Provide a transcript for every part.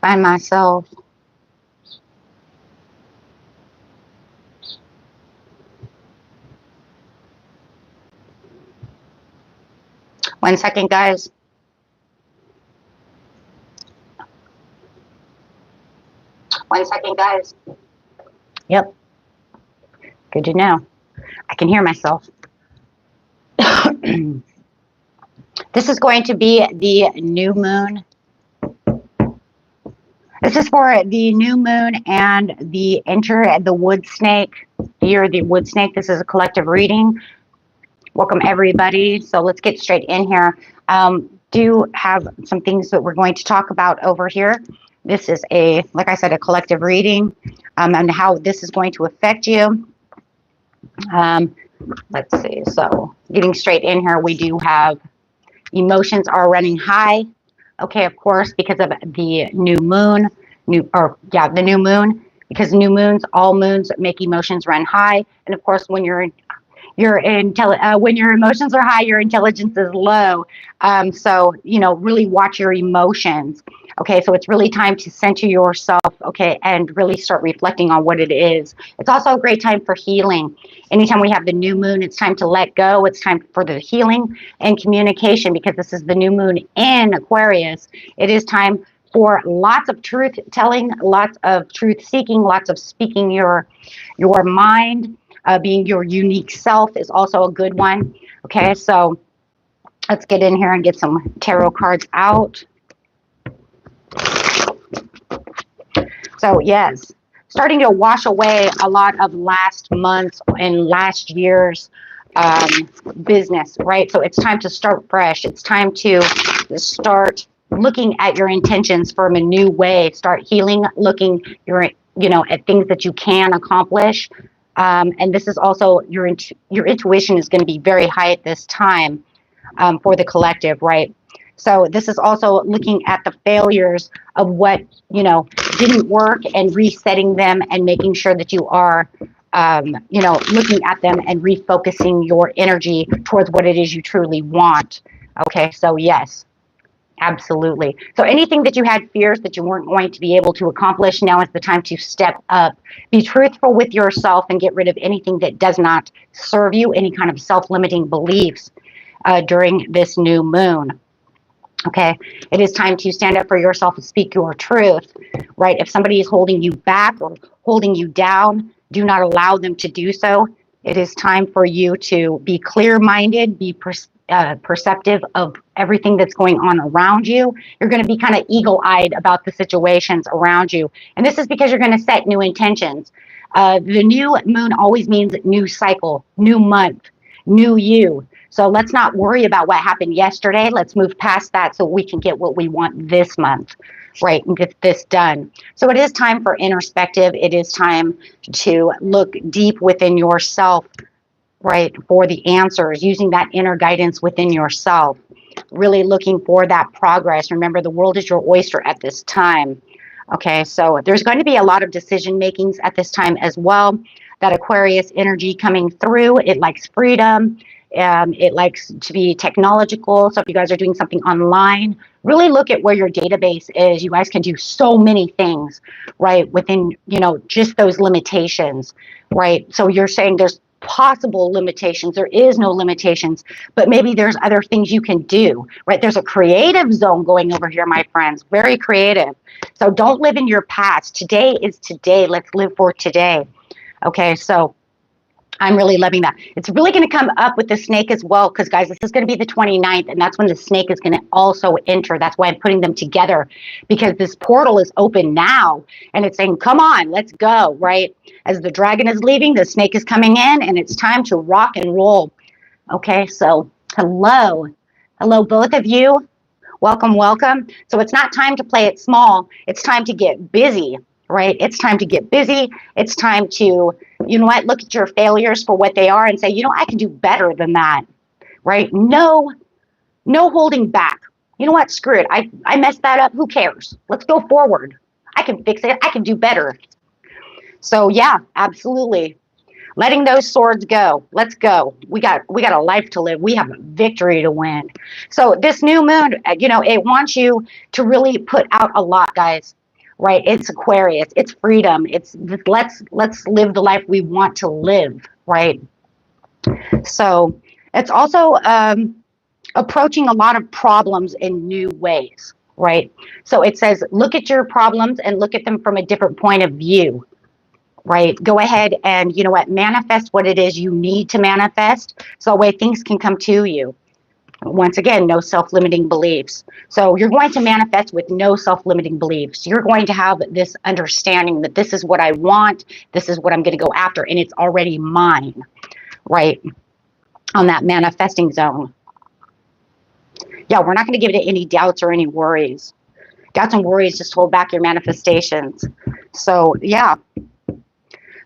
find myself. One second, guys. One second, guys. Yep. Good to know. I can hear myself. This is going to be the new moon. This is for the new moon and the wood snake. You're the wood snake. This is a collective reading. Welcome, everybody. So let's get straight in here. Do have some things that we're going to talk about over here. This is like I said, a collective reading, and how this is going to affect you. Let's see. So getting straight in here, we do have emotions are running high. Okay, of course, because of the new moon, the new moon, because new moons, all moons make emotions run high. And of course, when when your emotions are high, your intelligence is low. So, really watch your emotions. Okay, so it's really time to center yourself, okay, and really start reflecting on what it is. It's also a great time for healing. Anytime we have the new moon, it's time to let go. It's time for the healing and communication, because this is the new moon in Aquarius. It is time for lots of truth telling, lots of truth seeking, lots of speaking your mind. Being your unique self is also a good one. Okay, so let's get in here and get some tarot cards out. So yes, starting to wash away a lot of last month's and last year's business, right? So it's time to start fresh. It's time to start looking at your intentions from a new way. Start healing, looking at things that you can accomplish. And this is also your intuition is going to be very high at this time for the collective, right? So this is also looking at the failures of what, didn't work and resetting them and making sure that you are, looking at them and refocusing your energy towards what it is you truly want. Okay, so yes, absolutely. So anything that you had fears that you weren't going to be able to accomplish, now is the time to step up. Be truthful with yourself and get rid of anything that does not serve you, any kind of self-limiting beliefs during this new moon. Okay, it is time to stand up for yourself and speak your truth, right? If somebody is holding you back or holding you down, do not allow them to do so. It is time for you to be clear-minded, be perceptive of everything that's going on around you. You're going to be kind of eagle-eyed about the situations around you. And this is because you're going to set new intentions. The new moon always means new cycle, new month, new you. So let's not worry about what happened yesterday. Let's move past that so we can get what we want this month, right, and get this done. So it is time for introspective. It is time to look deep within yourself, right, for the answers, using that inner guidance within yourself, really looking for that progress. Remember, the world is your oyster at this time. Okay, so there's going to be a lot of decision makings at this time as well. That Aquarius energy coming through, it likes freedom. It likes to be technological. So if you guys are doing something online, really look at where your database is. You guys can do so many things, right, within, just those limitations, right? So you're saying there's possible limitations. There is no limitations, but maybe there's other things you can do, right? There's a creative zone going over here, my friends, very creative. So don't live in your past. Today is today. Let's live for today. Okay, so I'm really loving that. It's really going to come up with the snake as well, because, guys, this is going to be the 29th, and that's when the snake is going to also enter. That's why I'm putting them together, because this portal is open now, and it's saying, come on, let's go, right? As the dragon is leaving, the snake is coming in, and it's time to rock and roll. Okay, so hello. Hello, both of you. Welcome, welcome. So it's not time to play it small. It's time to get busy, right? It's time to get busy. It's time to, look at your failures for what they are and say, I can do better than that, right? No holding back. You know what? Screw it. I messed that up. Who cares? Let's go forward. I can fix it. I can do better. So yeah, absolutely. Letting those swords go. Let's go. We got a life to live. We have a victory to win. So this new moon, it wants you to really put out a lot, guys. right? It's Aquarius, it's freedom. It's let's live the life we want to live, right? So it's also approaching a lot of problems in new ways, right? So it says, look at your problems and look at them from a different point of view, right? Go ahead and, you know what, manifest what it is you need to manifest so that way things can come to you. Once again, no self-limiting beliefs. So you're going to manifest with no self-limiting beliefs. You're going to have this understanding that this is what I want, this is what I'm going to go after, and it's already mine, right? On that manifesting zone. Yeah, we're not going to give it any doubts or any worries. Doubts and worries just hold back your manifestations. So, yeah.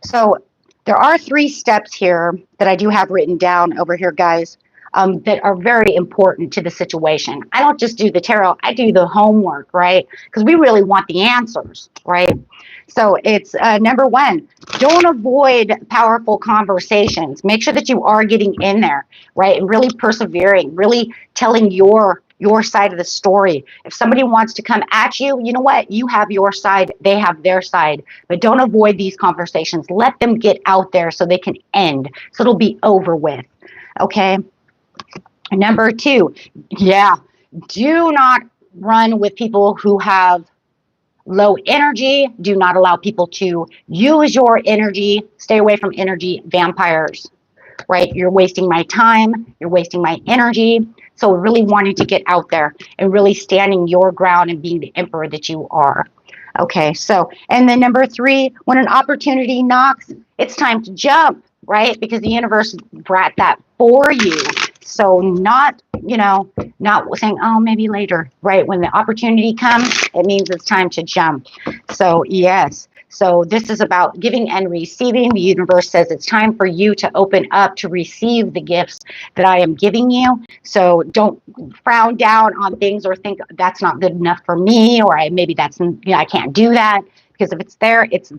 So there are 3 steps here that I do have written down over here, guys, that are very important to the situation. I don't just do the tarot, I do the homework, right? Because we really want the answers, right? So it's number 1, don't avoid powerful conversations. Make sure that you are getting in there, right? And really persevering, really telling your side of the story. If somebody wants to come at you, you know what? You have your side, they have their side. But don't avoid these conversations. Let them get out there so they can end, so it'll be over with, okay? Number 2, yeah, do not run with people who have low energy. Do not allow people to use your energy. Stay away from energy vampires, right? You're wasting my time. You're wasting my energy. So really wanting to get out there and really standing your ground and being the emperor that you are. Okay, so, and then number 3, when an opportunity knocks, it's time to jump, right? Because the universe brought that for you. So not, you know, not saying, oh, maybe later, right? When the opportunity comes, it means it's time to jump. So yes. So this is about giving and receiving. The universe says it's time for you to open up to receive the gifts that I am giving you. So don't frown down on things or think that's not good enough for me, or maybe that's, you know, I can't do that. Because if it's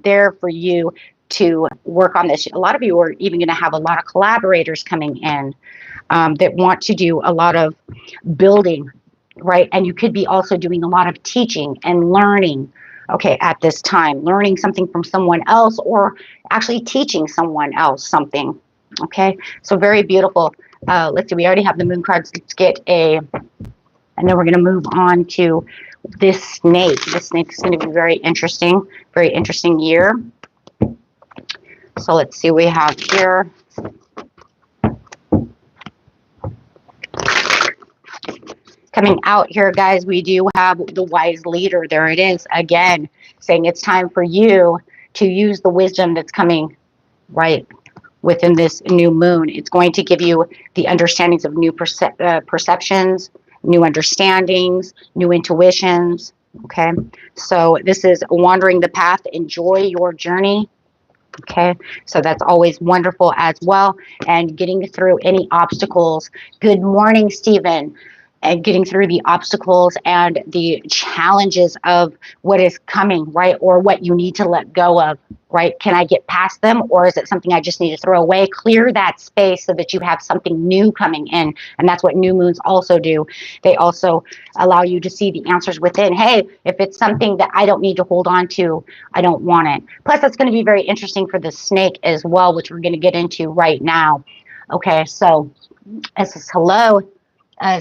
there for you to work on this. A lot of you are even going to have a lot of collaborators coming in that want to do a lot of building, right? And you could be also doing a lot of teaching and learning, okay, at this time, learning something from someone else or actually teaching someone else something, okay? So very beautiful. Let's see, we already have the moon cards. Let's get and then we're going to move on to this snake. This snake is going to be very interesting year. So let's see what we have here. Coming out here, guys, we do have the wise leader. There it is again, saying it's time for you to use the wisdom that's coming right within this new moon. It's going to give you the understandings of new perceptions, new understandings, new intuitions. Okay, so this is wandering the path. Enjoy your journey. Okay, so that's always wonderful as well. And getting through any obstacles. Good morning, Stephen. And getting through the obstacles and the challenges of what is coming, right? Or what you need to let go of, right? Can I get past them, or is it something I just need to throw away? Clear that space so that you have something new coming in. And that's what new moons also do. They also allow you to see the answers within. Hey, if it's something that I don't need to hold on to, I don't want it. Plus, that's going to be very interesting for the snake as well, which we're going to get into right now. Okay, so this is hello.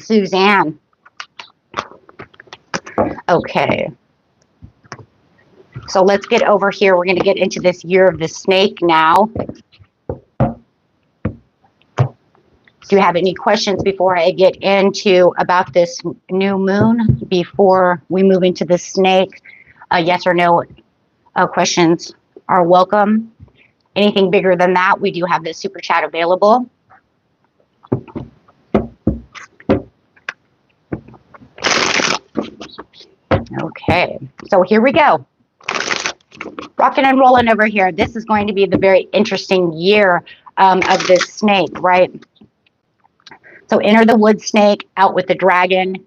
Suzanne. Okay. So let's get over here. We're going to get into this year of the snake now. Do you have any questions before I get into about this new moon, before we move into the snake? Yes or no questions are welcome. Anything bigger than that, we do have the super chat available. Okay, so here we go. Rocking and rolling over here. This is going to be the very interesting year of this snake, right? So enter the wood snake, out with the dragon.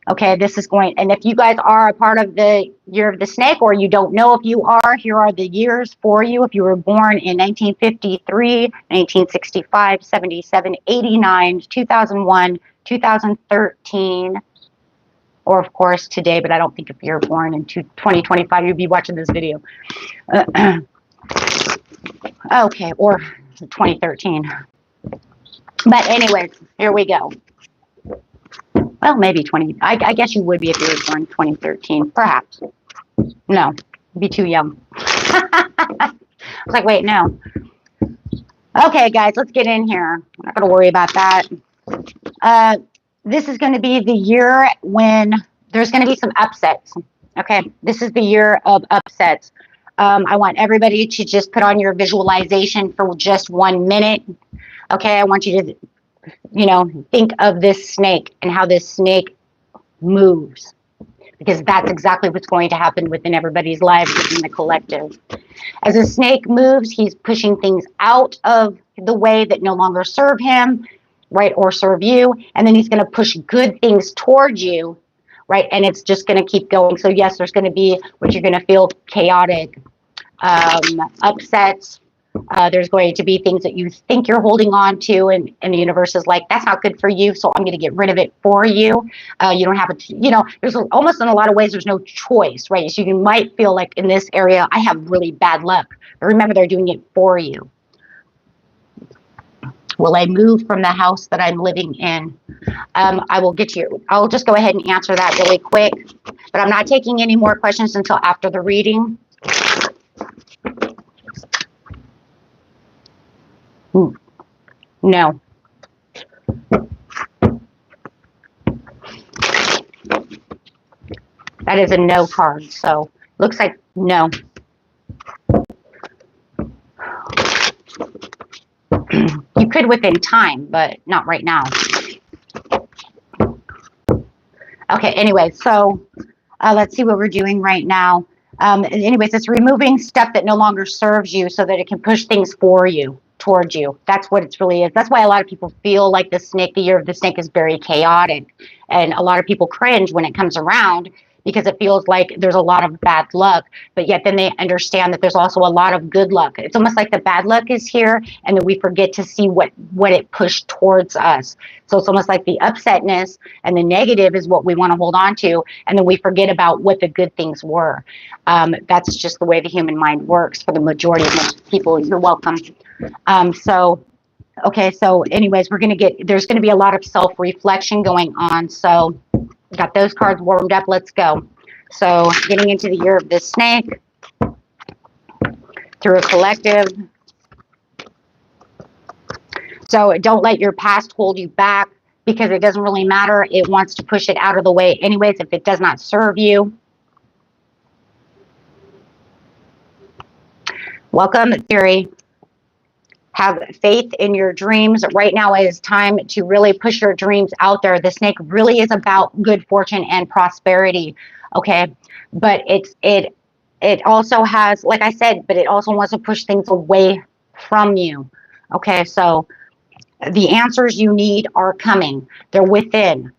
Okay, this is going, and if you guys are a part of the year of the snake, or you don't know if you are, here are the years for you. If you were born in 1953, 1965, 77, 89, 2001, 2013, or of course today, but I don't think if you're born in 2025, you'd be watching this video. Okay, or 2013. But anyways, here we go. Well, maybe 20. I guess you would be if you were born in 2013, perhaps. No, you'd be too young. I was like, wait, no. Okay, guys, let's get in here. I'm not going to worry about that. This is going to be the year when there's going to be some upsets. Okay, this is the year of upsets. I want everybody to just put on your visualization for just 1 minute. Okay, I want you to, you know, think of this snake and how this snake moves, because that's exactly what's going to happen within everybody's lives within the collective. As a snake moves, he's pushing things out of the way that no longer serve him, right, or serve you, and then he's going to push good things towards you, right, and it's just going to keep going. So yes, there's going to be what you're going to feel chaotic, upsets. There's going to be things that you think you're holding on to, and the universe is like, that's not good for you, so I'm going to get rid of it for you. You don't have to, you know, there's almost in a lot of ways, there's no choice, right? So you might feel like in this area, I have really bad luck. But remember, they're doing it for you. Will I move from the house that I'm living in? I will get to you. I'll just go ahead and answer that really quick, but I'm not taking any more questions until after the reading. No. That is a no card, so looks like no. You could within time, but not right now. Okay, anyway, so let's see what we're doing right now. Anyways, it's removing stuff that no longer serves you so that it can push things for you, towards you. That's what it's really is. That's why a lot of people feel like the snake, the year of the snake, is very chaotic. And a lot of people cringe when it comes around because it feels like there's a lot of bad luck, but yet then they understand that there's also a lot of good luck. It's almost like the bad luck is here, and then we forget to see what it pushed towards us. So it's almost like the upsetness and the negative is what we want to hold on to, and then we forget about what the good things were. That's just the way the human mind works for the majority of most people. You're welcome. Okay, so anyways, there's going to be a lot of self-reflection going on. So got those cards warmed up. Let's go. So getting into the year of the snake through a collective. So don't let your past hold you back, because it doesn't really matter. It wants to push it out of the way anyways if it does not serve you. Welcome, Theory. Have faith in your dreams. Right now it is time to really push your dreams out there. The snake really is about good fortune and prosperity, okay? But it also has, like I said, but it also wants to push things away from you, okay? So the answers you need are coming. They're within.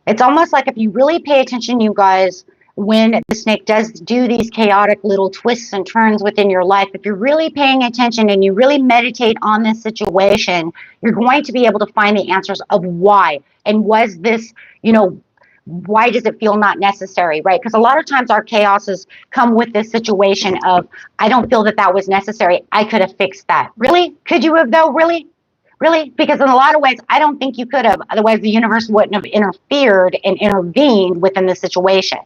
It's almost like if you really pay attention, you guys, when the snake does do these chaotic little twists and turns within your life, if you're really paying attention and you really meditate on this situation, you're going to be able to find the answers of why. And was this, you know, why does it feel not necessary, right? Because a lot of times our chaoses come with this situation of, I don't feel that was necessary. I could have fixed that. Really? Could you have though? Really? Really? Because in a lot of ways, I don't think you could have. Otherwise, the universe wouldn't have interfered and intervened within the situation.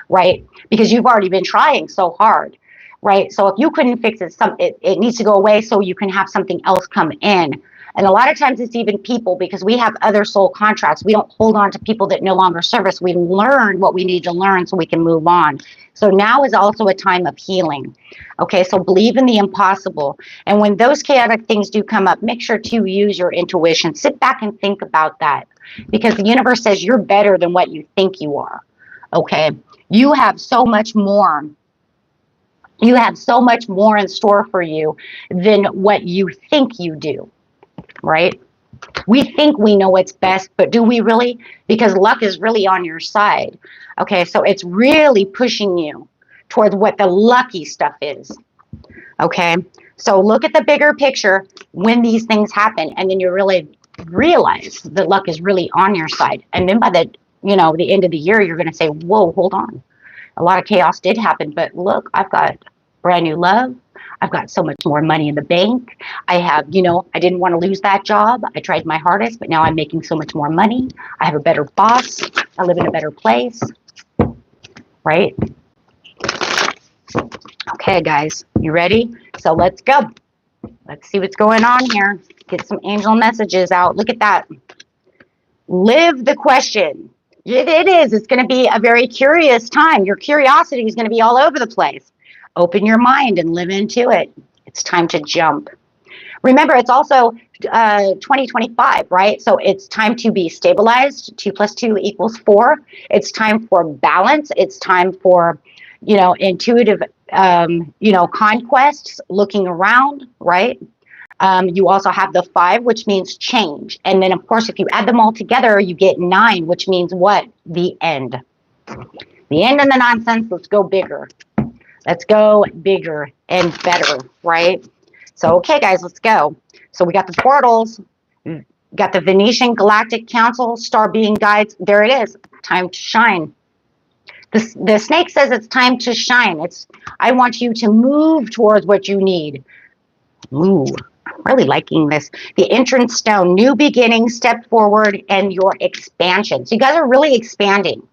Right? Because you've already been trying so hard, right? So if you couldn't fix it, it needs to go away so you can have something else come in. And a lot of times it's even people, because we have other soul contracts. We don't hold on to people that no longer serve us. We learn what we need to learn so we can move on. So now is also a time of healing. Okay, so believe in the impossible. And when those chaotic things do come up, make sure to use your intuition. Sit back and think about that, because the universe says you're better than what you think you are. Okay. You have so much more. You have so much more in store for you than what you think you do, right? We think we know what's best, but do we really? Because luck is really on your side. Okay, so it's really pushing you towards what the lucky stuff is. Okay, so look at the bigger picture when these things happen, and then you really realize that luck is really on your side. And then by the the end of the year, you're going to say, whoa, hold on. A lot of chaos did happen, but look, I've got brand new love. I've got so much more money in the bank. I have, I didn't want to lose that job. I tried my hardest, but now I'm making so much more money. I have a better boss. I live in a better place, right? Okay, guys, you ready? So let's go. Let's see what's going on here. Get some angel messages out. Look at that. Live the question. It is. It's going to be a very curious time. Your curiosity is going to be all over the place. Open your mind and live into it. It's time to jump. Remember, it's also 2025, right? So it's time to be stabilized. 2 + 2 = 4. It's time for balance. It's time for, intuitive, conquests, looking around, right? You also have the 5, which means change. And then, of course, if you add them all together, you get 9, which means what? The end. The end of the nonsense. Let's go bigger. Let's go bigger and better, right? So, okay, guys, let's go. So we got the portals, got the Venetian Galactic Council, star being guides. There it is. Time to shine. The snake says it's time to shine. I want you to move towards what you need. Ooh, I'm really liking this. The entrance stone, new beginning, step forward, and your expansion. So you guys are really expanding.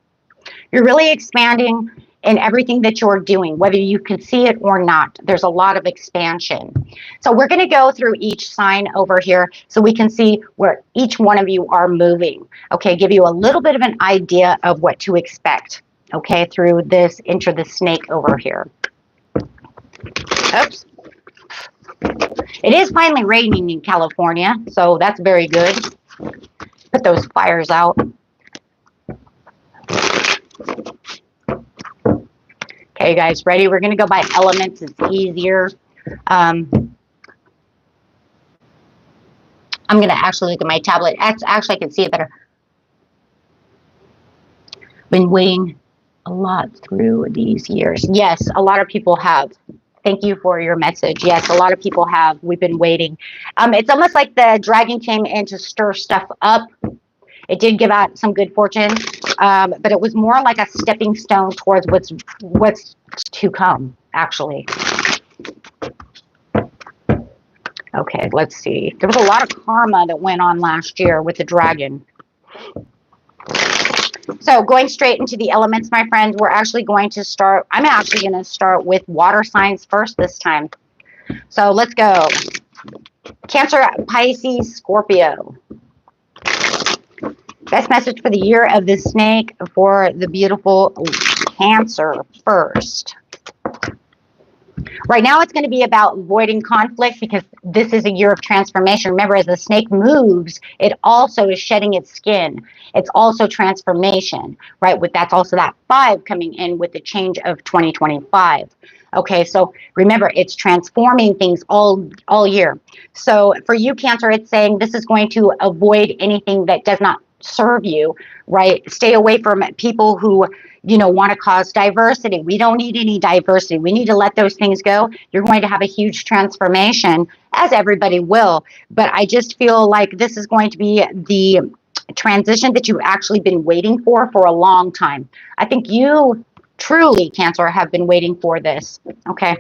You're really expanding in everything that you're doing, whether you can see it or not. There's a lot of expansion. So we're going to go through each sign over here so we can see where each one of you are moving. Okay, give you a little bit of an idea of what to expect, okay, through this, enter the snake over here. Oops. It is finally raining in California, so that's very good. Put those fires out. Okay, guys, ready? We're going to go by elements. It's easier. I'm going to actually look at my tablet. Actually, I can see it better. Been waiting a lot through these years. Yes, a lot of people have. Thank you for your message. Yes, a lot of people have. We've been waiting. It's almost like the dragon came in to stir stuff up. It did give out some good fortune, but it was more like a stepping stone towards what's to come, actually. Okay, let's see. There was a lot of karma that went on last year with the dragon. So going straight into the elements, my friends, I'm actually going to start with water signs first this time. So let's go. Cancer, Pisces, Scorpio. Best message for the year of the snake for the beautiful Cancer first. Right now, it's going to be about avoiding conflict because this is a year of transformation. Remember, as the snake moves, it also is shedding its skin. It's also transformation, right? That's also that 5 coming in with the change of 2025. Okay, so remember, it's transforming things all year. So for you, Cancer, it's saying this is going to avoid anything that does not serve you, right? Stay away from people who want to cause diversity. We don't need any diversity. We need to let those things go. You're going to have a huge transformation, as everybody will. But I just feel like this is going to be the transition that you've actually been waiting for a long time. I think you truly, Cancer, have been waiting for this, okay?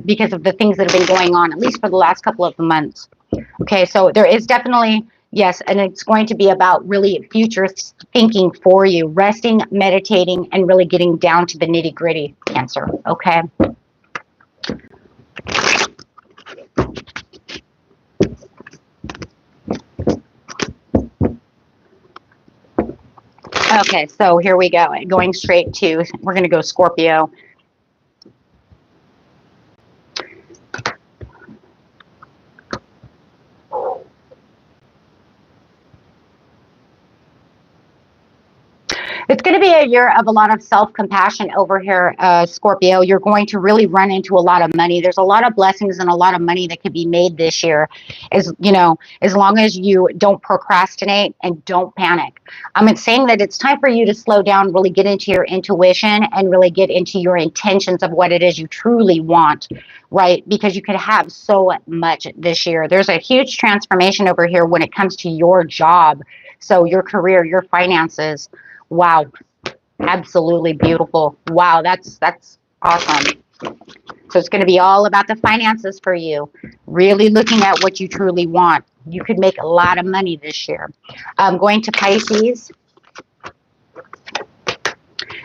Because of the things that have been going on, at least for the last couple of months. Okay, so there is definitely, yes, and it's going to be about really future thinking for you, resting, meditating, and really getting down to the nitty-gritty, Cancer, okay? Okay, so here we go. Going straight to, we're going to go Scorpio. It's going to be a year of a lot of self-compassion over here, Scorpio. You're going to really run into a lot of money. There's a lot of blessings and a lot of money that could be made this year, as you know, as long as you don't procrastinate and don't panic. I'm saying that it's time for you to slow down, really get into your intuition and really get into your intentions of what it is you truly want, right? Because you could have so much this year. There's a huge transformation over here when it comes to your job. So your career, your finances. Wow. Absolutely beautiful. Wow. That's awesome. So it's going to be all about the finances for you. Really looking at what you truly want. You could make a lot of money this year. Going to Pisces.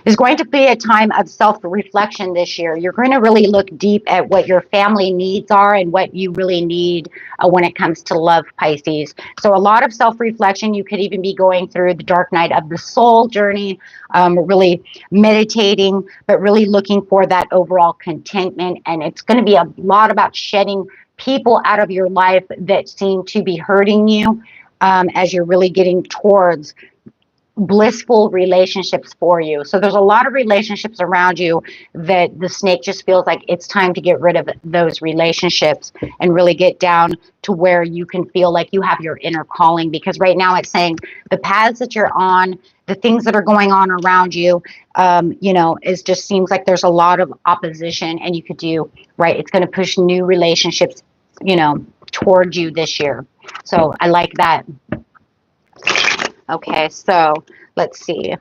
There's going to be a time of self-reflection this year. You're going to really look deep at what your family needs are and what you really need when it comes to love, Pisces. So a lot of self-reflection. You could even be going through the dark night of the soul journey, really meditating, but really looking for that overall contentment. And it's going to be a lot about shedding people out of your life that seem to be hurting you as you're really getting towards blissful relationships for you. So there's a lot of relationships around you that the snake just feels like it's time to get rid of those relationships and really get down to where you can feel like you have your inner calling. Because right now it's saying the paths that you're on, the things that are going on around you, you know, it just seems like there's a lot of opposition and you could do, right? It's going to push new relationships, you know, towards you this year. So I like that. Okay, so let's see.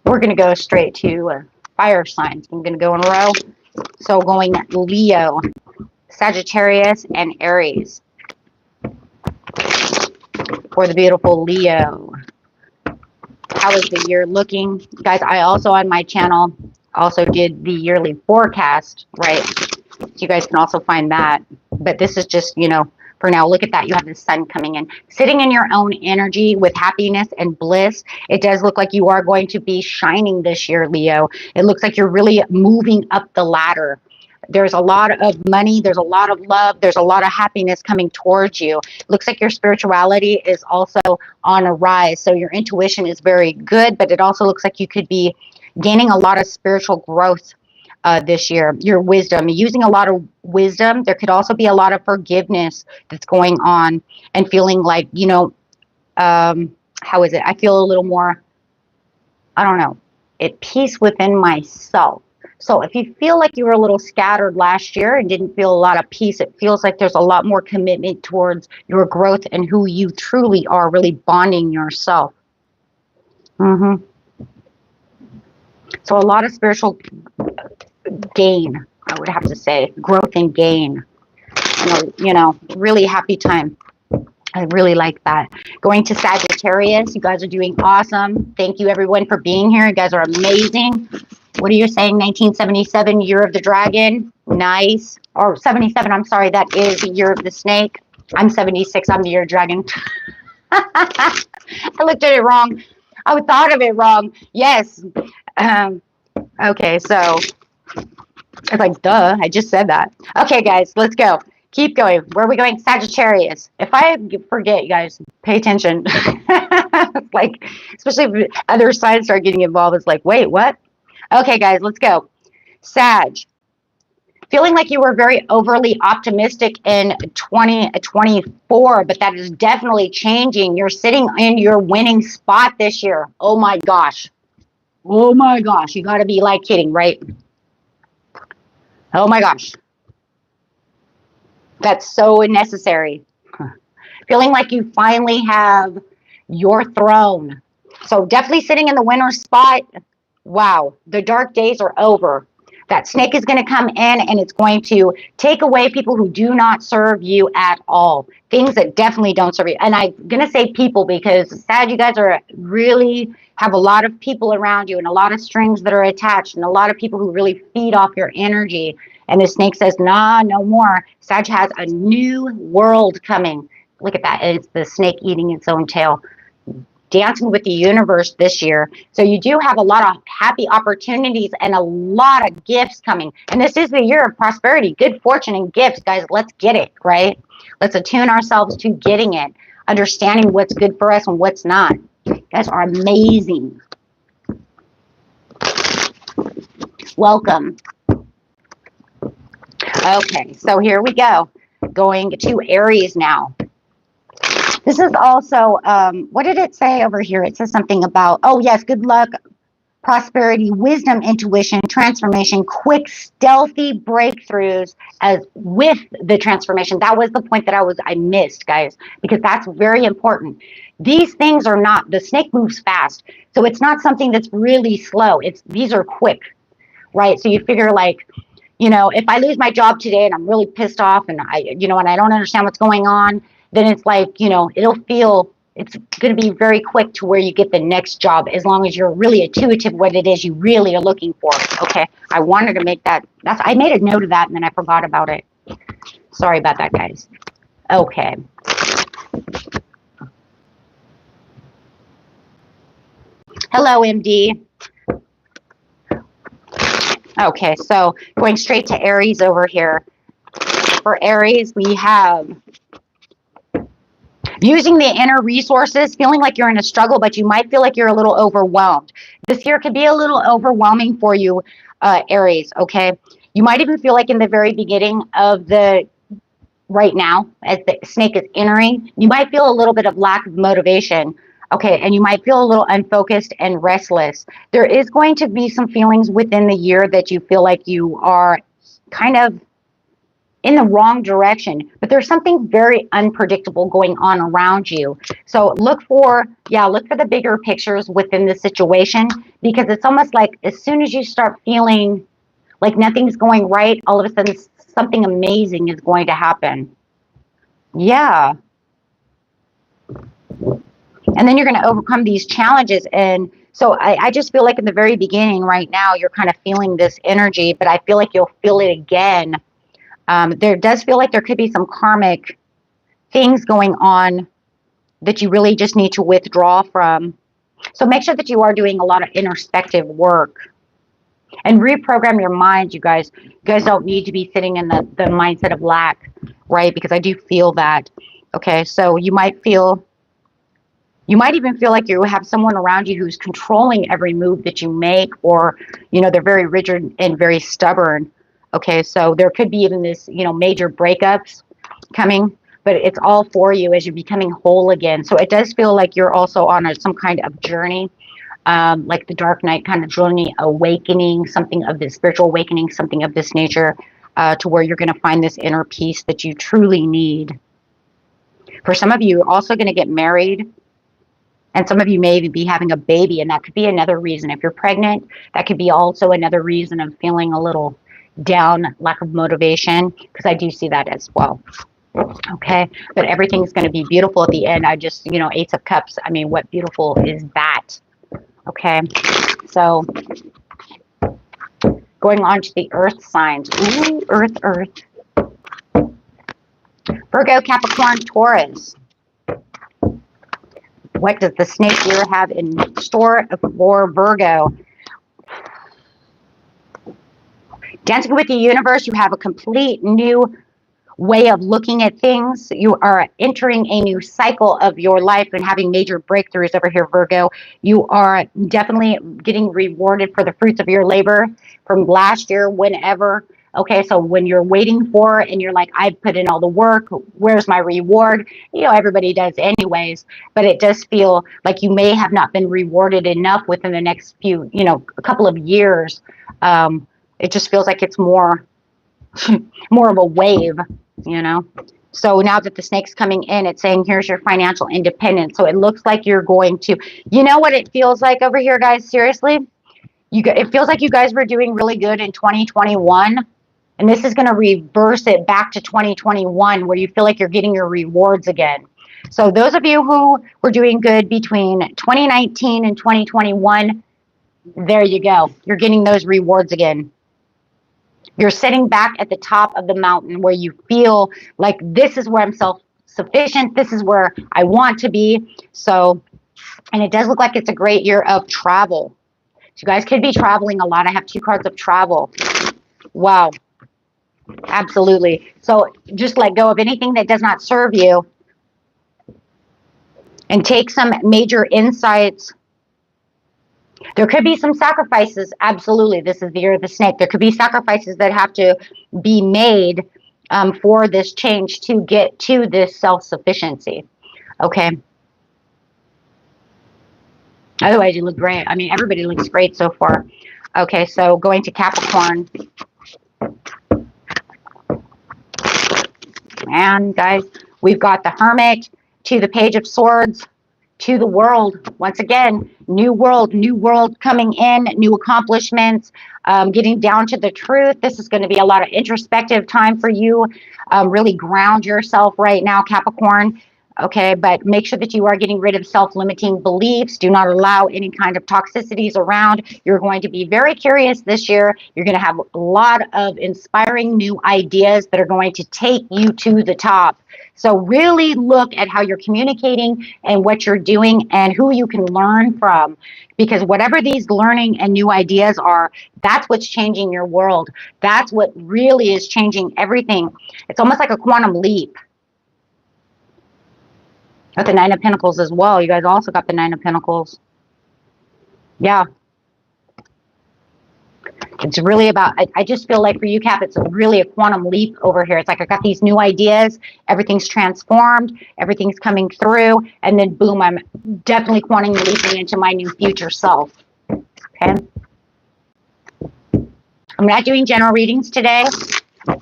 We're going to go straight to fire signs. I'm going to go in a row. So going Leo, Sagittarius, and Aries. For the beautiful Leo. How is the year looking? Guys, I also on my channel also did the yearly forecast, right? So you guys can also find that. But this is just, you know, for now, look at that. You have the sun coming in. Sitting in your own energy with happiness and bliss. It does look like you are going to be shining this year, Leo. It looks like you're really moving up the ladder. There's a lot of money. There's a lot of love. There's a lot of happiness coming towards you. Looks like your spirituality is also on a rise. So your intuition is very good, but it also looks like you could be gaining a lot of spiritual growth this year. Your wisdom, using a lot of wisdom. There could also be a lot of forgiveness that's going on and feeling like, you know, how is it? I feel a little more, I don't know, at peace within myself. So if you feel like you were a little scattered last year and didn't feel a lot of peace, it feels like there's a lot more commitment towards your growth and who you truly are, really bonding yourself. So a lot of spiritual gain, I would have to say, growth and gain. You know, really happy time. I really like that. Going to Sagittarius, you guys are doing awesome. Thank you everyone for being here. You guys are amazing. What are you saying? 1977, Year of the Dragon. Nice. Or 77, I'm sorry, that is the Year of the Snake. I'm 76, I'm the Year of Dragon. I looked at it wrong. I thought of it wrong. Yes. Okay, so it's like, duh, I just said that. Okay, guys, let's go. Keep going. Where are we going? Sagittarius. If I forget, you guys, pay attention. Like, especially if other signs start getting involved, it's like, wait, what? Okay, guys, let's go. Sag. Feeling like you were very overly optimistic in 2024, but that is definitely changing. You're sitting in your winning spot this year. Oh, my gosh. Oh, my gosh. You got to be, like, kidding, right? Oh, my gosh. That's so necessary. Feeling like you finally have your throne. So definitely sitting in the winner's spot. Wow, the dark days are over. That snake is going to come in and it's going to take away people who do not serve you at all. Things that definitely don't serve you. And I'm going to say people because sad you guys are really have a lot of people around you and a lot of strings that are attached and a lot of people who really feed off your energy. And the snake says, nah, no more. Sag has a new world coming. Look at that. It's the snake eating its own tail. Dancing with the universe this year. So you do have a lot of happy opportunities and a lot of gifts coming. And this is the year of prosperity, good fortune and gifts. Guys, let's get it, right? Let's attune ourselves to getting it, understanding what's good for us and what's not. You guys are amazing. Welcome. Okay, so here we go. Going to Aries now. This is also, what did it say over here? It says something about, oh yes, good luck, prosperity, wisdom, intuition, transformation, quick, stealthy breakthroughs as with the transformation. That was the point that I missed, guys, because that's very important. These things are not, the snake moves fast. So it's not something that's really slow. These are quick, right? So you figure like, you know, if I lose my job today and I'm really pissed off and and I don't understand what's going on, then it's like, it's going to be very quick to where you get the next job, as long as you're really intuitive what it is you really are looking for. Okay. I wanted to make that. I made a note of that and then I forgot about it. Sorry about that, guys. Okay. Hello, MD. Okay, so going straight to Aries over here. For Aries, we have using the inner resources, feeling like you're in a struggle, but you might feel like you're a little overwhelmed. This year could be a little overwhelming for you, Aries, okay? You might even feel like in the very beginning of right now, as the snake is entering, you might feel a little bit of lack of motivation. Okay, and you might feel a little unfocused and restless. There is going to be some feelings within the year that you feel like you are kind of in the wrong direction, but there's something very unpredictable going on around you. So look for the bigger pictures within the situation, because it's almost like as soon as you start feeling like nothing's going right, all of a sudden something amazing is going to happen. Yeah. And then you're going to overcome these challenges. And so I just feel like in the very beginning right now, you're kind of feeling this energy, but I feel like you'll feel it again. There does feel like there could be some karmic things going on that you really just need to withdraw from. So make sure that you are doing a lot of introspective work and reprogram your mind, you guys. You guys don't need to be sitting in the mindset of lack, right? Because I do feel that. Okay, so you might even feel like you have someone around you who's controlling every move that you make, or, they're very rigid and very stubborn. Okay, so there could be even this, major breakups coming, but it's all for you as you're becoming whole again. So it does feel like you're also on some kind of journey, like the Dark Knight kind of journey, awakening, something of this spiritual awakening, something of this nature, to where you're going to find this inner peace that you truly need. For some of you, you're also going to get married. And some of you may even be having a baby, and that could be another reason. If you're pregnant, that could be also another reason of feeling a little down, lack of motivation, because I do see that as well. Okay, but everything's going to be beautiful at the end. I just, Ace of Cups. I mean, what beautiful is that? Okay, so going on to the earth signs. Ooh, earth. Virgo, Capricorn, Taurus. What does the snake year have in store for Virgo? Dancing with the universe, you have a complete new way of looking at things. You are entering a new cycle of your life and having major breakthroughs over here, Virgo. You are definitely getting rewarded for the fruits of your labor from last year, whenever. Okay, so when you're waiting for and you're like, I've put in all the work, where's my reward? Everybody does anyways, but it does feel like you may have not been rewarded enough within the next few, a couple of years. It just feels like it's more of a wave, So now that the snake's coming in, it's saying, here's your financial independence. So it looks like you're going to, what it feels like over here, guys, seriously? It feels like you guys were doing really good in 2021. And this is going to reverse it back to 2021, where you feel like you're getting your rewards again. So those of you who were doing good between 2019 and 2021, there you go. You're getting those rewards again. You're sitting back at the top of the mountain where you feel like this is where I'm self-sufficient. This is where I want to be. So, and it does look like it's a great year of travel. So you guys could be traveling a lot. I have 2 cards of travel. Wow. Absolutely. So just let go of anything that does not serve you and take some major insights There could be some sacrifices. Absolutely. This is the year of the snake. There could be sacrifices that have to be made for this change to get to this self-sufficiency. Okay. Otherwise, you look great. I mean, everybody looks great so far. Okay, so going to Capricorn. And guys, we've got the Hermit to the Page of Swords to the World. Once again, new world coming in, new accomplishments, getting down to the truth. This is going to be a lot of introspective time for you. Really ground yourself right now, Capricorn. Okay, but make sure that you are getting rid of self-limiting beliefs. Do not allow any kind of toxicities around. You're going to be very curious this year. You're going to have a lot of inspiring new ideas that are going to take you to the top. So really look at how you're communicating and what you're doing and who you can learn from. Because whatever these learning and new ideas are, that's what's changing your world. That's what really is changing everything. It's almost like a quantum leap. Got the Nine of Pentacles as well. You guys also got the Nine of Pentacles. Yeah. It's really about, I just feel like for you, Cap, it's really a quantum leap over here. It's like I got these new ideas. Everything's transformed. Everything's coming through. And then boom, I'm definitely quantum leaping into my new future self. Okay. I'm not doing general readings today.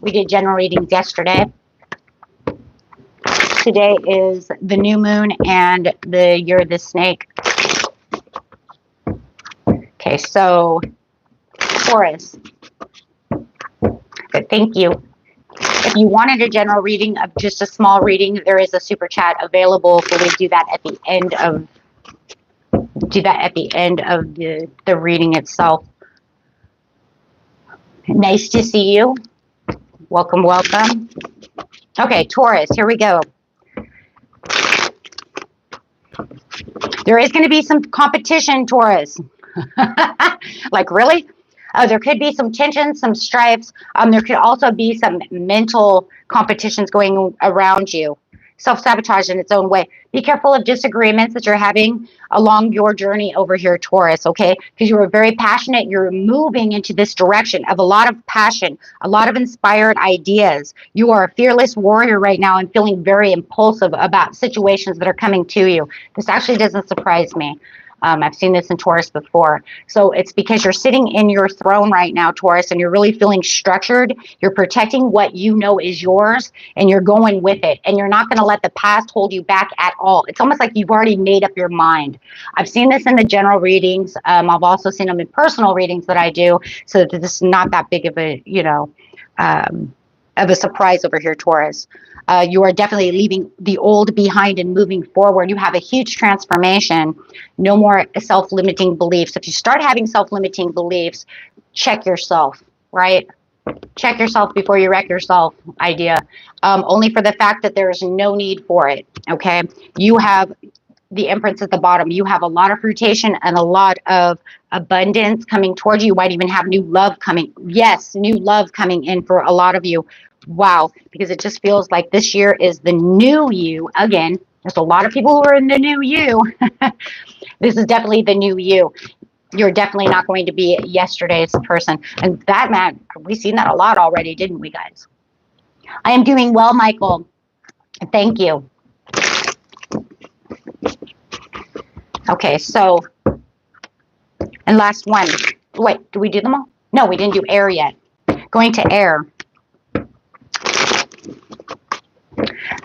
We did general readings yesterday. Today is the new moon and the year of the snake. Okay, so Taurus. Good, thank you. If you wanted a general reading of just a small reading, there is a super chat available. So we do that at the end of the reading itself. Nice to see you. Welcome, welcome. Okay, Taurus, here we go. There is going to be some competition, Taurus. Like, really? There could be some tension, some stripes. There could also be some mental competitions going around you. Self-sabotage in its own way. Be careful of disagreements that you're having along your journey over here, Taurus, okay? Because you are very passionate. You're moving into this direction of a lot of passion, a lot of inspired ideas. You are a fearless warrior right now and feeling very impulsive about situations that are coming to you. This actually doesn't surprise me. I've seen this in Taurus before. So it's because you're sitting in your throne right now, Taurus, and you're really feeling structured. You're protecting what you know is yours, and you're going with it. And you're not going to let the past hold you back at all. It's almost like you've already made up your mind. I've seen this in the general readings. I've also seen them in personal readings that I do. So that this is not that big of a, of a surprise over here, Taurus. You are definitely leaving the old behind and moving forward. You have a huge transformation. No more self-limiting beliefs. If you start having self-limiting beliefs, check yourself, right? Check yourself before you wreck yourself idea. Only for the fact that there is no need for it, okay? You have the Empress at the bottom. You have a lot of fruitation and a lot of abundance coming towards you. You might even have new love coming. Yes, new love coming in for a lot of you. Wow, because it just feels like this year is the new you. Again, there's a lot of people who are in the new you. This is definitely the new you. You're definitely not going to be yesterday's person. And that, man, we've seen that a lot already, didn't we, guys? I am doing well, Michael. Thank you. Okay, so, and last one. Wait, did we do them all? No, we didn't do air yet. Going to air.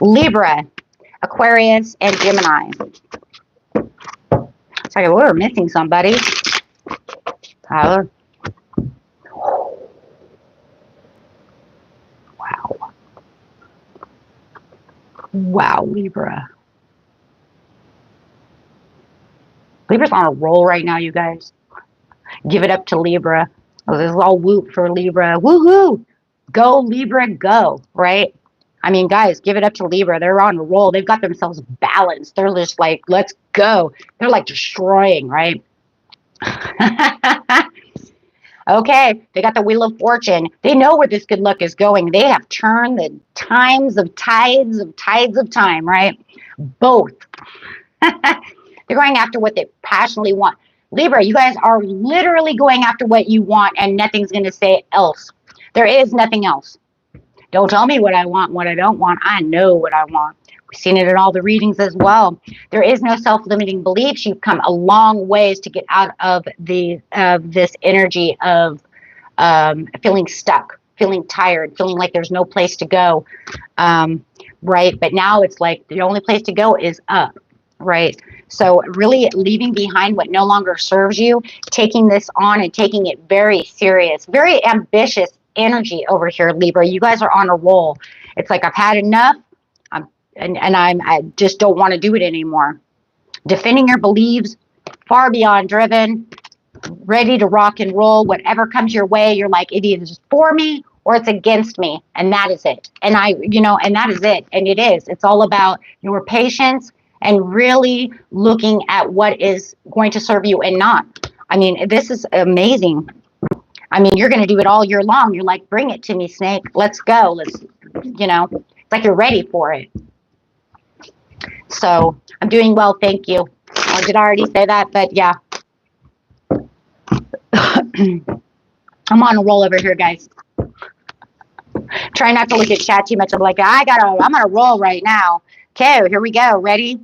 Libra, Aquarius, and Gemini. Sorry, we're missing somebody. Tyler. Wow. Wow, Libra. Libra's on a roll right now, you guys. Give it up to Libra. Oh, this is all whoop for Libra. Woohoo! Go, Libra, go, right? I mean, guys, give it up to Libra. They're on a roll. They've got themselves balanced. They're just like, let's go. They're like destroying, right? Okay, they got the Wheel of Fortune. They know where this good luck is going. They have turned the tides of time, right? Both. They're going after what they passionately want. Libra, you guys are literally going after what you want and nothing's going to say else. There is nothing else. Don't tell me what I want, what I don't want. I know what I want. We've seen it in all the readings as well. There is no self-limiting beliefs. You've come a long ways to get out of this energy of feeling stuck, feeling tired, feeling like there's no place to go, right? But now it's like the only place to go is up, right? So really leaving behind what no longer serves you, taking this on and taking it very serious, very ambitious energy over here, Libra. You guys are on a roll. It's like I've had enough, I just don't want to do it anymore. Defending your beliefs, far beyond driven, ready to rock and roll. Whatever comes your way, you're like, it is for me or it's against me, and that is it. And and that is it. And it is. It's all about your patience and really looking at what is going to serve you and not. I mean, this is amazing. I mean, you're going to do it all year long. You're like, bring it to me, snake. Let's go. Let's, it's like you're ready for it. So I'm doing well. Thank you. Did I already say that? But yeah. I'm on a roll over here, guys. Try not to look at chat too much. I'm like, I'm on a roll right now. Okay, here we go. Ready?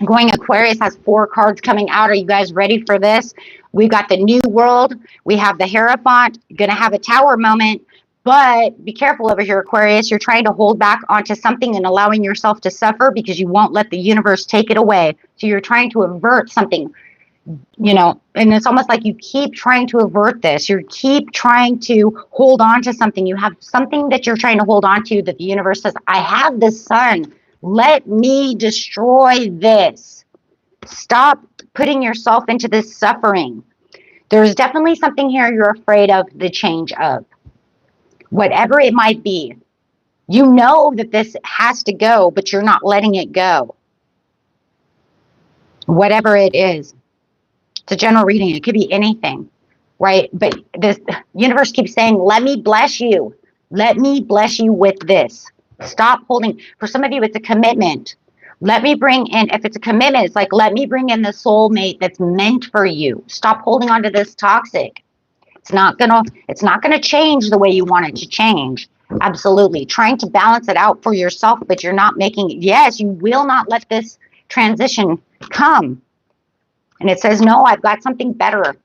Going Aquarius has 4 cards coming out. Are you guys ready for this? We've got the New World. We have the Hierophant. Going to have a Tower moment. But be careful over here, Aquarius. You're trying to hold back onto something and allowing yourself to suffer because you won't let the universe take it away. So you're trying to avert something, and it's almost like you keep trying to avert this. You keep trying to hold on to something. You have something that you're trying to hold on to that the universe says, I have the sun. Let me destroy this. Stop putting yourself into this suffering. There's definitely something here you're afraid of the change of. Whatever it might be. You know that this has to go, but you're not letting it go. Whatever it is. It's a general reading. It could be anything, right? But the universe keeps saying, let me bless you. Let me bless you with this. Stop holding. For some of you, it's a commitment. Let me bring in, if it's a commitment, it's like, let me bring in the soulmate that's meant for you. Stop holding on to this toxic. It's not gonna change the way you want it to change. Absolutely. Trying to balance it out for yourself, but you're not making it. Yes, you will not let this transition come. And it says, no, I've got something better.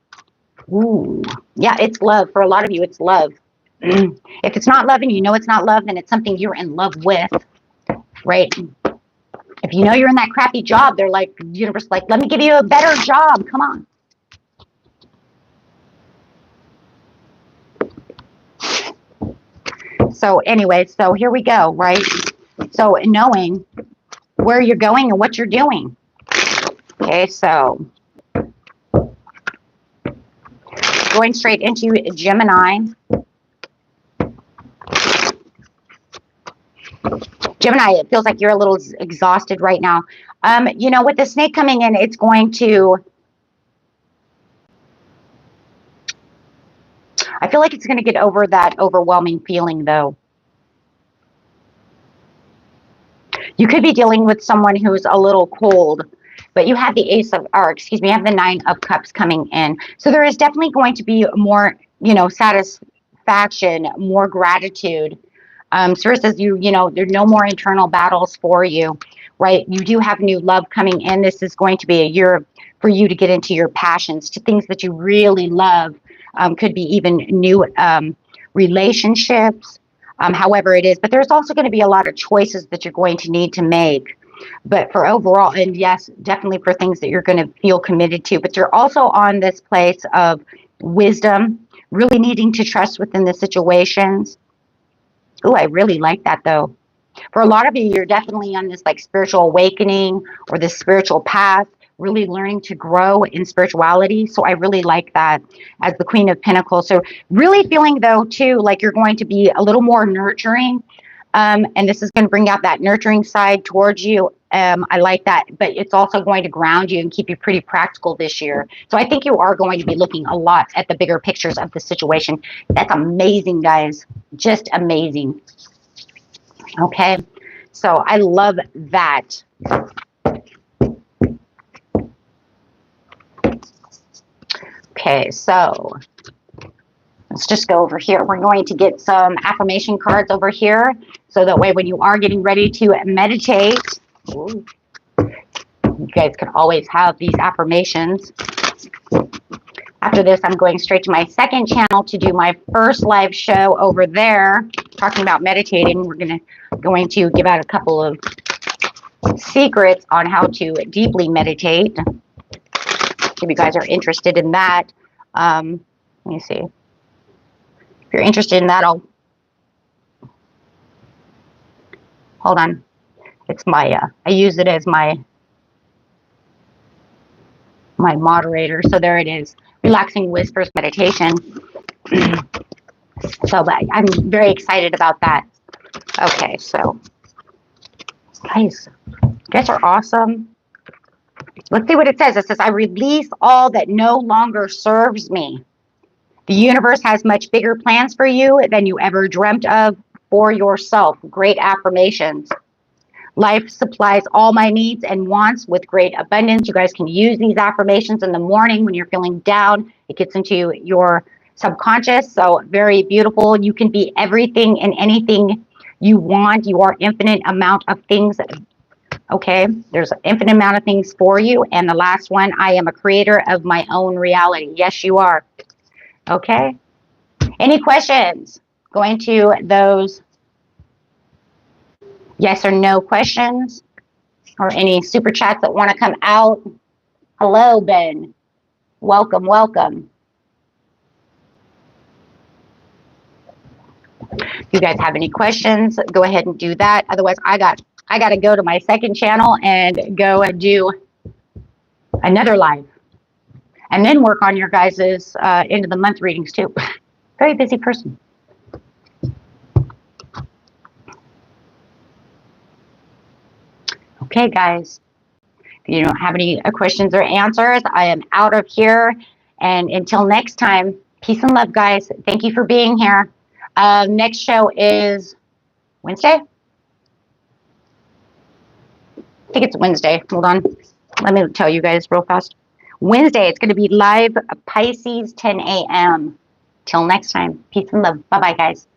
Ooh. Yeah, it's love. For a lot of you, it's love. If it's not love and you know it's not love, then it's something you're in love with, right? If you know you're in that crappy job, they're like, the universe like, let me give you a better job. Come on. So anyway, so here we go, right? So knowing where you're going and what you're doing. Okay, so going straight into Gemini. Gemini, it feels like you're a little exhausted right now. With the snake coming in, it's going to, I feel like it's going to get over that overwhelming feeling, though. You could be dealing with someone who's a little cold, but you have the you have the 9 of Cups coming in. So there is definitely going to be more, satisfaction, more gratitude. Spirit says there are no more internal battles for you, right? You do have new love coming in. This is going to be a year for you to get into your passions, to things that you really love. Could be even new relationships, however it is. But there's also going to be a lot of choices that you're going to need to make. But for overall, and yes, definitely for things that you're going to feel committed to. But you're also on this place of wisdom, really needing to trust within the situations. Oh, I really like that, though. For a lot of you, you're definitely on this like spiritual awakening or this spiritual path, really learning to grow in spirituality. So I really like that as the Queen of Pentacles. So really feeling, though, too, like you're going to be a little more nurturing. And this is going to bring out that nurturing side towards you. I like that. But it's also going to ground you and keep you pretty practical this year. So I think you are going to be looking a lot at the bigger pictures of the situation. That's amazing, guys. Just amazing. Okay. So I love that. Okay, so let's just go over here. We're going to get some affirmation cards over here. So that way when you are getting ready to meditate, ooh, you guys can always have these affirmations. After this, I'm going straight to my second channel to do my first live show over there, talking about meditating. We're going to give out a couple of secrets on how to deeply meditate. If you guys are interested in that, let me see. If you're interested in that, hold on. It's my, I use it as my moderator. So there it is. Relaxing Whispers Meditation. So I'm very excited about that. Okay, so guys, you guys are awesome. Let's see what it says. It says, I release all that no longer serves me. The universe has much bigger plans for you than you ever dreamt of for yourself. Great affirmations. Life supplies all my needs and wants with great abundance. You guys can use these affirmations in the morning when you're feeling down. It gets into your subconscious. So very beautiful. You can be everything and anything you want. You are infinite amount of things. Okay, there's an infinite amount of things for you. And the last one, I am a creator of my own reality. Yes, you are. Okay. Any questions? Going to those yes or no questions, or any super chats that want to come out. Hello, Ben. Welcome, welcome. If you guys have any questions, go ahead and do that. Otherwise, I got to go to my second channel and go and do another live, and then work on your guys's end of the month readings too. Very busy person. Okay, guys, if you don't have any questions or answers, I am out of here. And until next time, peace and love, guys. Thank you for being here. Next show is Wednesday. I think it's Wednesday. Hold on. Let me tell you guys real fast. Wednesday, it's going to be live Pisces 10 a.m. Till next time, peace and love. Bye-bye, guys.